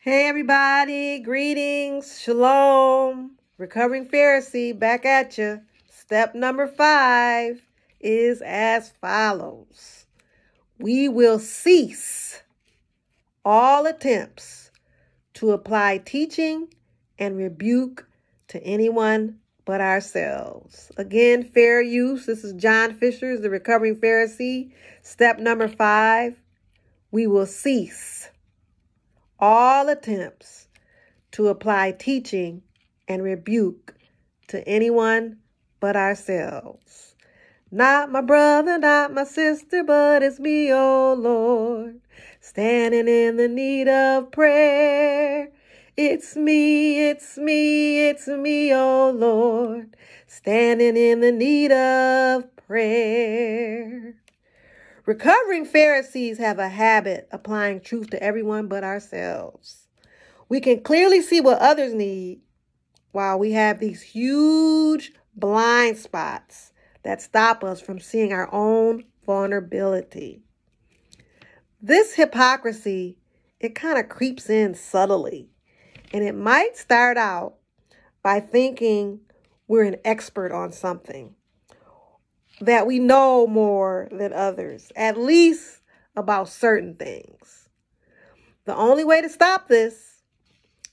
Hey everybody, greetings, shalom, recovering Pharisee back at you. Step number 5 is as follows. We will cease all attempts to apply teaching and rebuke to anyone but ourselves. Again, fair use. This is John Fisher, the recovering Pharisee. Step number 5, we will cease all attempts to apply teaching and rebuke to anyone but ourselves. Not my brother, not my sister, but it's me, oh Lord, standing in the need of prayer. It's me, oh Lord, standing in the need of prayer. Recovering Pharisees have a habit of applying truth to everyone but ourselves. We can clearly see what others need while we have these huge blind spots that stop us from seeing our own vulnerability. This hypocrisy, it kind of creeps in subtly, and it might start out by thinking we're an expert on something, that we know more than others, at least about certain things. The only way to stop this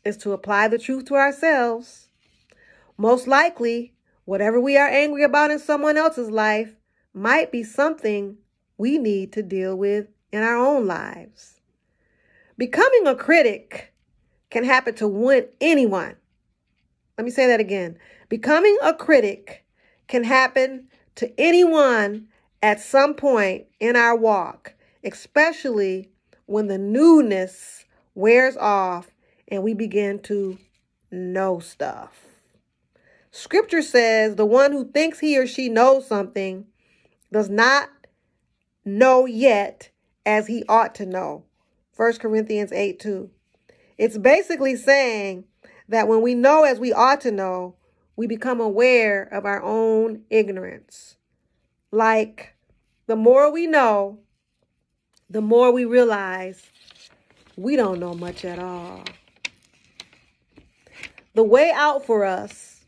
is to apply the truth to ourselves. Most likely, whatever we are angry about in someone else's life might be something we need to deal with in our own lives. Becoming a critic can happen to anyone. Let me say that again. Becoming a critic can happen to anyone at some point in our walk, especially when the newness wears off and we begin to know stuff. Scripture says the one who thinks he or she knows something does not know yet as he ought to know. 1 Corinthians 8:2. It's basically saying that when we know as we ought to know, we become aware of our own ignorance. Like, the more we know, the more we realize we don't know much at all. The way out for us,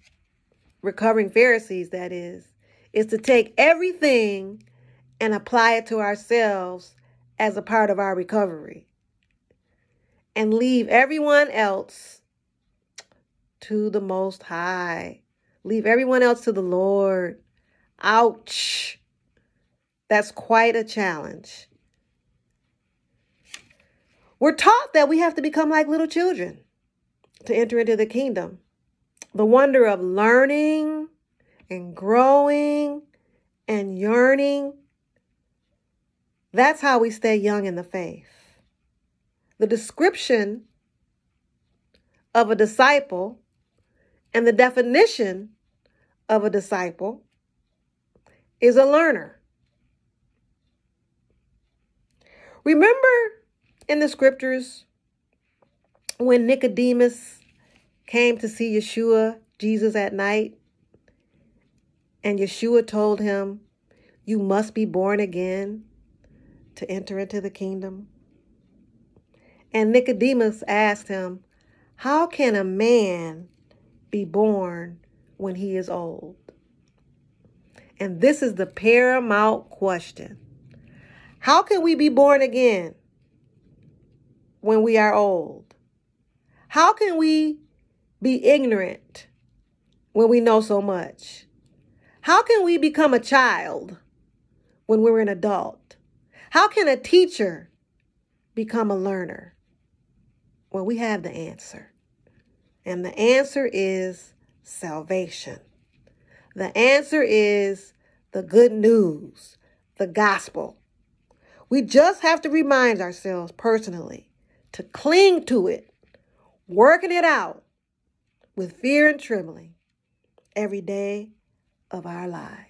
recovering Pharisees that is to take everything and apply it to ourselves as a part of our recovery and leave everyone else to the Most High. Leave everyone else to the Lord. Ouch. That's quite a challenge. We're taught that we have to become like little children to enter into the kingdom. The wonder of learning and growing and yearning. That's how we stay young in the faith. The description of a disciple and the definition of a disciple is a learner. Remember in the scriptures when Nicodemus came to see Yeshua, Jesus, at night, and Yeshua told him, "You must be born again to enter into the kingdom." And Nicodemus asked him, "How can a man be born when he is old?" And this is the paramount question. How can we be born again when we are old? How can we be ignorant when we know so much? How can we become a child when we're an adult? How can a teacher become a learner? Well, we have the answer. And the answer is salvation. The answer is the good news, the gospel. We just have to remind ourselves personally to cling to it, working it out with fear and trembling every day of our lives.